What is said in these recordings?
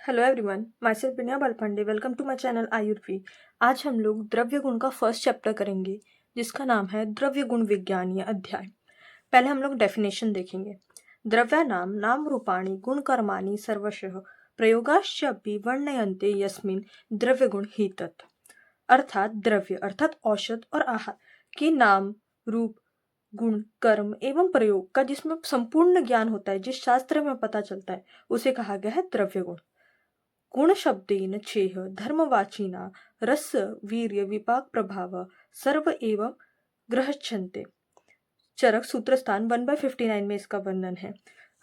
Hello everyone, myself Binya Balpande. Welcome to my channel Ayurvi. आज हम लोग द्रव्य गुण का फर्स्ट चैप्टर करेंगे जिसका नाम है द्रव्य गुण विज्ञान या अध्याय। पहले हम लोग डेफिनेशन देखेंगे। द्रव्यानाम नाम रूपाणि गुणकर्माणि सर्वशः प्रयोगाश्चापि वर्णयन्ते यस्मिन् द्रव्य गुण ही तत्। अर्थात द्रव्य अर्थात औषध और आहार के नाम, रूप, गुण, कर्म एवं प्रयोग का जिसमें संपूर्ण ज्ञान होता है, जिस शास्त्र में पता चलता है, उसे कहा गया है द्रव्य गुण। गुण शब्देन छेह धर्मवाचिना रस वीर्य विपाक प्रभाव सर्व एवं ग्रहच्छन्ते। चरक सूत्र स्थान 1/59 में इसका वर्णन है।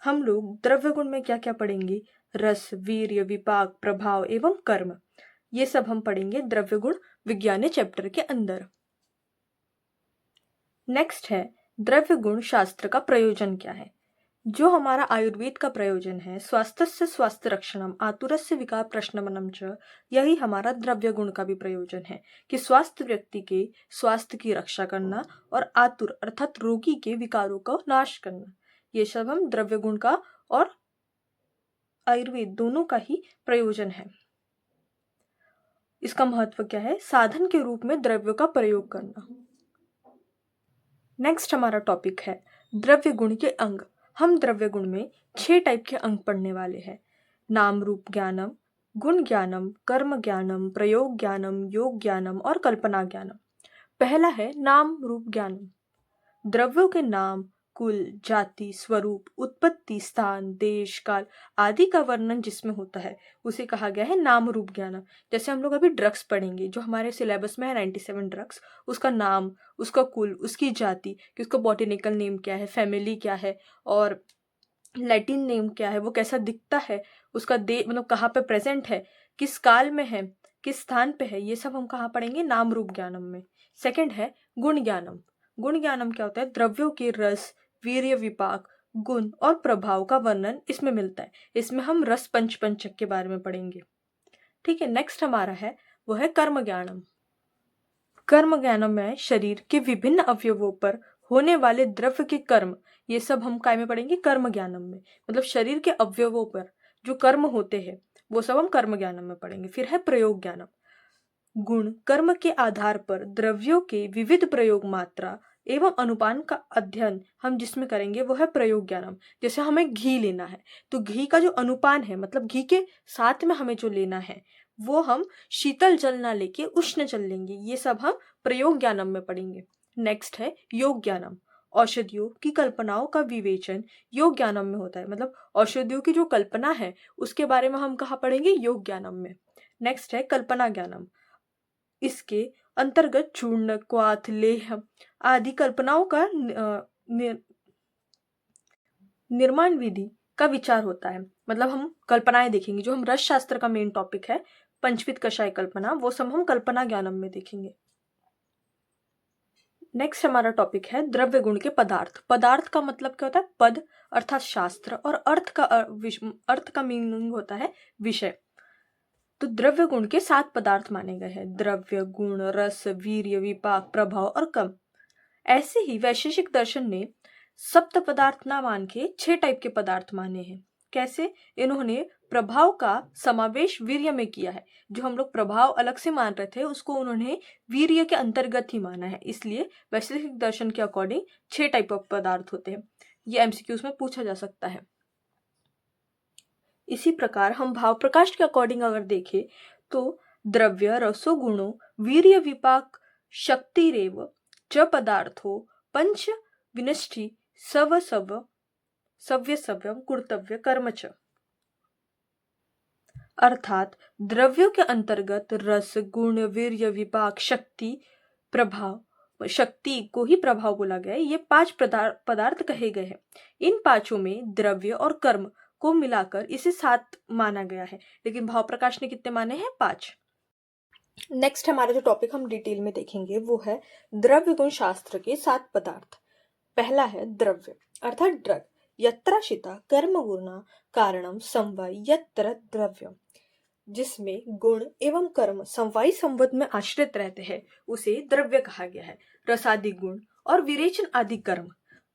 हम लोग द्रव्य गुण में क्या क्या पढ़ेंगे? रस, वीर्य, विपाक, प्रभाव एवं कर्म, ये सब हम पढ़ेंगे द्रव्य गुण विज्ञान चैप्टर के अंदर। नेक्स्ट है द्रव्य गुण शास्त्र का प्रयोजन क्या है। जो हमारा आयुर्वेद का प्रयोजन है, स्वास्थ्यस्य स्वास्थ्य रक्षणम आतुरस्य विकार प्रशमनम च, यही हमारा द्रव्य गुण का भी प्रयोजन है कि स्वास्थ्य व्यक्ति के स्वास्थ्य की रक्षा करना और आतुर अर्थात रोगी के विकारों का नाश करना, ये सब हम द्रव्य गुण का और आयुर्वेद दोनों का ही प्रयोजन है। इसका महत्व क्या है? साधन के रूप में द्रव्यों का प्रयोग करना। नेक्स्ट हमारा टॉपिक है द्रव्य गुण के अंग। हम द्रव्य गुण में 6 टाइप के अंग पढ़ने वाले हैं। नाम रूप ज्ञानम, गुण ज्ञानम, कर्म ज्ञानम, प्रयोग ज्ञानम, योग ज्ञानम और कल्पना ज्ञानम। पहला है नाम रूप ज्ञानम। द्रव्यों के नाम, कुल, जाति, स्वरूप, उत्पत्ति, स्थान, देश, काल आदि का वर्णन जिसमें होता है उसे कहा गया है नाम रूप ज्ञानम। जैसे हम लोग अभी ड्रग्स पढ़ेंगे, जो हमारे सिलेबस में है 97 ड्रग्स, उसका नाम, उसका कुल, उसकी जाति, कि उसका बॉटेनिकल नेम क्या है, फैमिली क्या है और लैटिन नेम क्या है, वो कैसा दिखता है, उसका दे मतलब कहाँ पे प्रेजेंट है, किस काल में है, किस स्थान पे है, ये सब हम कहाँ पढ़ेंगे? नाम रूप ज्ञानम में। सेकंड है गुण ज्ञानम। गुण ज्ञानम क्या होता है? द्रव्यों के रस, वीर्य, विपाक, गुण और प्रभाव का वर्णन इसमें मिलता है। इसमें हम रस पंचक के बारे में पढ़ेंगे। ठीक है। नेक्स्ट हमारा है वो है कर्म ज्ञानम। कर्म ज्ञानम में शरीर के विभिन्न अवयवों पर होने वाले द्रव्य के कर्म, ये सब हम काय में पढ़ेंगे? कर्म ज्ञानम में। मतलब शरीर के अवयवों पर जो कर्म होते हैं वो सब हम कर्म ज्ञानम में पढ़ेंगे। फिर है प्रयोग ज्ञानम। गुण कर्म के आधार पर द्रव्यों के विविध प्रयोग, मात्रा एवं अनुपान का अध्ययन हम जिसमें करेंगे वो है प्रयोग ज्ञानम। जैसे हमें घी लेना है तो घी का जो अनुपान है, मतलब घी के साथ में हमें जो लेना है वो हम शीतल जल ना लेके उष्ण जल लेंगे। ये सब हम प्रयोग ज्ञानम में पढ़ेंगे। नेक्स्ट है योग ज्ञानम। औषधियों की कल्पनाओं का विवेचन योग ज्ञानम में होता है। मतलब औषधियों की जो कल्पना है उसके बारे में हम कहाँ पढ़ेंगे? योग ज्ञानम में। नेक्स्ट है कल्पना ज्ञानम। इसके अंतर्गत चूर्ण, क्वाथ, लेह आदि कल्पनाओं का निर्माण विधि का विचार होता है। मतलब हम कल्पनाएं देखेंगे। जो हम रस शास्त्र का मेन टॉपिक है, पंचविध कषाय कल्पना, वो सब हम कल्पना ज्ञानम में देखेंगे। नेक्स्ट हमारा टॉपिक है द्रव्य गुण के पदार्थ। पदार्थ का मतलब क्या होता है? पद अर्थात शास्त्र, और अर्थ का मीनिंग होता है विषय। तो द्रव्य गुण के 7 पदार्थ माने गए हैं: द्रव्य, गुण, रस, वीर्य, विपाक, प्रभाव और कम। ऐसे ही वैशेषिक दर्शन ने सप्त पदार्थ ना मान के 6 टाइप के पदार्थ माने हैं। कैसे? इन्होंने प्रभाव का समावेश वीर्य में किया है। जो हम लोग प्रभाव अलग से मान रहे थे उसको उन्होंने वीर्य के अंतर्गत ही माना है। इसलिए वैशेषिक दर्शन के अकॉर्डिंग 6 टाइप ऑफ पदार्थ होते हैं। ये एमसीक्यूज में पूछा जा सकता है। इसी प्रकार हम भाव प्रकाश के अकॉर्डिंग अगर देखें तो द्रव्य, रसो, गुणों, वीर्य, विपाक, शक्ति रेव च पदार्थो पंच विनष्टि सव सव्य सव्यम कुर्तव्य कर्म च। अर्थात द्रव्यों के अंतर्गत रस, गुण, वीर्य, विपाक, शक्ति, प्रभाव, शक्ति को ही प्रभाव बोला गया है, ये 5 पदार्थ कहे गए हैं। इन पांचों में द्रव्य और कर्म को मिलाकर इसे 7 माना गया है, लेकिन भाव प्रकाश ने कितने माने हैं? 5। नेक्स्ट हमारा जो टॉपिक हम डिटेल में देखेंगे वो है द्रव्य गुण शास्त्र के 7 पदार्थ। पहला है द्रव्य अर्थात ड्रग। यत्राशिता कर्म गुणा कारणम समवाय यत्र द्रव्यम। जिसमें गुण एवं कर्म समवायी संबंध में आश्रित रहते हैं उसे द्रव्य कहा गया है। रसादि गुण और विरेचन आदि कर्म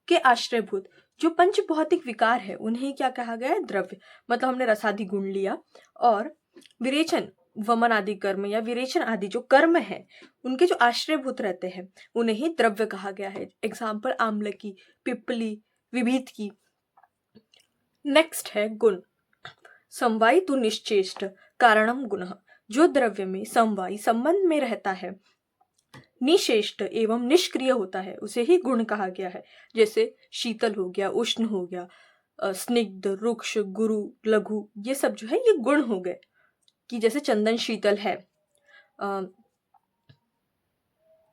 के आश्रयभूत जो पंच भौतिक विकार है उन्हें क्या कहा गया है? द्रव्य। मतलब हमने रसादि गुण लिया और विरेचन वमन आदि कर्म या विरेचन आदि जो कर्म है उनके जो आश्रयभूत रहते हैं उन्हें ही द्रव्य कहा गया है। एग्जाम्पल आम्ल की, पिप्पली, विभीत की। नेक्स्ट है गुण। समवायी तु निश्चेष्ट कारणम गुणः। जो द्रव्य में समवायी संबंध में रहता है, निशेष्ट एवं निष्क्रिय होता है, उसे ही गुण कहा गया है। जैसे शीतल हो गया, उष्ण हो गया, स्निग्ध, रुक्ष, गुरु, लघु, ये सब जो है ये गुण हो गए। कि जैसे चंदन शीतल है,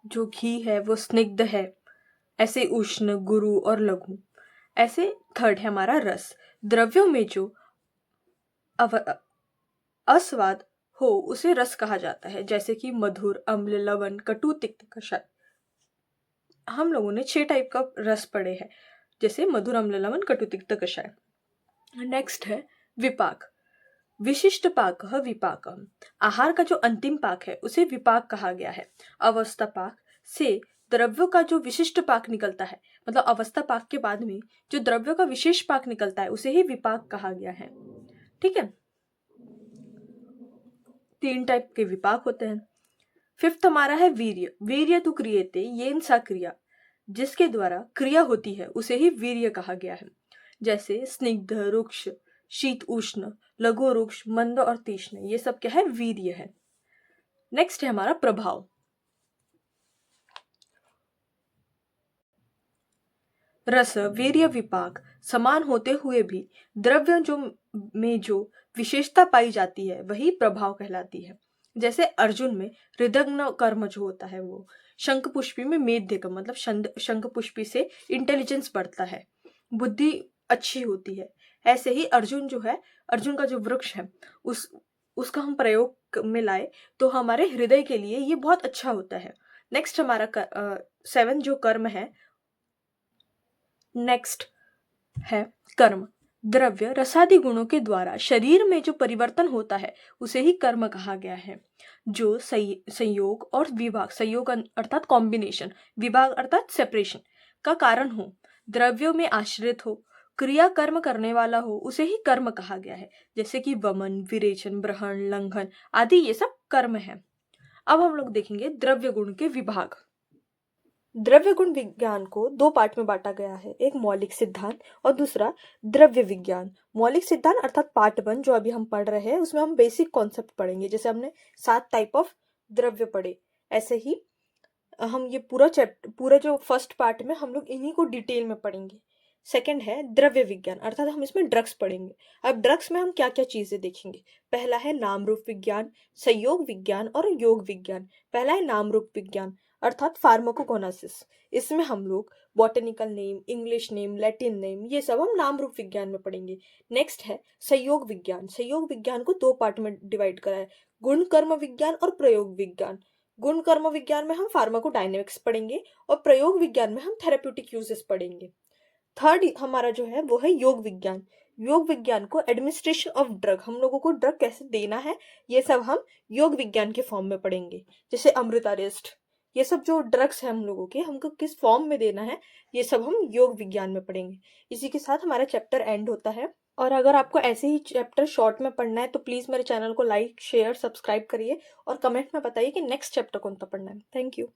जो घी है वो स्निग्ध है, ऐसे उष्ण, गुरु और लघु। ऐसे थर्ड है हमारा रस। द्रव्यों में जो अस्वाद हो उसे रस कहा जाता है। जैसे कि मधुर, अम्ल, लवण, कटु, तिक्त, कषाय। हम लोगों ने 6 टाइप का रस पढ़े हैं, जैसे मधुर, अम्ल, लवण, कटु, तिक्त, कषाय। नेक्स्ट है विपाक। विशिष्ट पाक विपाक। आहार का जो अंतिम पाक है उसे विपाक कहा गया है। अवस्था पाक से द्रव्यों का जो विशिष्ट पाक निकलता है, मतलब अवस्था पाक के बाद में जो द्रव्यों का विशेष पाक निकलता है उसे ही विपाक कहा गया है। ठीक है, 3 टाइप के विपाक होते हैं। फिफ्थ हमारा है वीर्य। वीर्य तु क्रियते येन सा क्रिया। जिसके द्वारा क्रिया होती है उसे ही वीर्य कहा गया है। जैसे स्निग्ध, रुक्ष, शीत, उष्ण, लघु, रुक्ष, मंद और तीक्ष्ण, ये सब क्या है? वीर्य है। नेक्स्ट है हमारा प्रभाव। रस, वीर्य, विपाक समान होते हुए भी द्रव्य में जो विशेषता पाई जाती है वही प्रभाव कहलाती है। जैसे अर्जुन में हृदग्न कर्म जो होता है वो, शंखपुष्पी में मेध्य का मतलब शंखपुष्पी से इंटेलिजेंस बढ़ता है, बुद्धि अच्छी होती है। ऐसे ही अर्जुन जो है, अर्जुन का जो वृक्ष है उसका हम प्रयोग में लाए तो हमारे हृदय के लिए ये बहुत अच्छा होता है। नेक्स्ट हमारा 7 जो कर्म है, नेक्स्ट है कर्म। द्रव्य रसादि गुणों के द्वारा शरीर में जो परिवर्तन होता है उसे ही कर्म कहा गया है। जो संयोग और विभाग, संयोग अर्थात कॉम्बिनेशन, विभाग अर्थात सेपरेशन का कारण हो, द्रव्यों में आश्रित हो, क्रिया कर्म करने वाला हो, उसे ही कर्म कहा गया है। जैसे कि वमन, विरेचन, ग्रहण, लंघन आदि ये सब कर्म है। अब हम लोग देखेंगे द्रव्य गुण के विभाग। द्रव्य गुण विज्ञान को 2 पार्ट में बांटा गया है, एक मौलिक सिद्धांत और दूसरा द्रव्य विज्ञान। मौलिक सिद्धांत अर्थात पार्ट 1 जो अभी हम पढ़ रहे हैं, उसमें हम बेसिक कॉन्सेप्ट पढ़ेंगे। जैसे हमने 7 टाइप ऑफ द्रव्य पढ़े, ऐसे ही हम ये पूरा जो फर्स्ट पार्ट में हम लोग इन्हीं को डिटेल में पढ़ेंगे। सेकंड है द्रव्य विज्ञान, अर्थात हम इसमें ड्रग्स पढ़ेंगे। अब ड्रग्स में हम क्या क्या चीजें देखेंगे? पहला है नाम रूप विज्ञान, संयोग विज्ञान और योग विज्ञान। पहला है नाम रूप विज्ञान अर्थात फार्माकोगोनासिस। इसमें हम लोग botanical name, English name, Latin name, ये सब हम नाम रूप विज्ञान में पढ़ेंगे। नेक्स्ट है संयोग विज्ञान। संयोग विज्ञान को 2 पार्ट में डिवाइड करा है, गुण कर्म विज्ञान और प्रयोग विज्ञान। गुण कर्म विज्ञान में हम फार्माकोडायनेमिक्स पढ़ेंगे और प्रयोग विज्ञान में हम थेरेप्यूटिक यूजेस पढ़ेंगे। थर्ड हमारा जो है वो है योग विज्ञान। योग विज्ञान को एडमिनिस्ट्रेशन ऑफ ड्रग, हम लोगों को ड्रग कैसे देना है ये सब हम योग विज्ञान के फॉर्म में पढ़ेंगे। जैसे अमृता रेस्ट, ये सब जो ड्रग्स है हम लोगों के, हमको किस फॉर्म में देना है ये सब हम योग विज्ञान में पढ़ेंगे। इसी के साथ हमारा चैप्टर एंड होता है। और अगर आपको ऐसे ही चैप्टर शॉर्ट में पढ़ना है तो प्लीज़ मेरे चैनल को लाइक, शेयर, सब्सक्राइब करिए और कमेंट में बताइए कि नेक्स्ट चैप्टर कौन सा पढ़ना है। Thank you.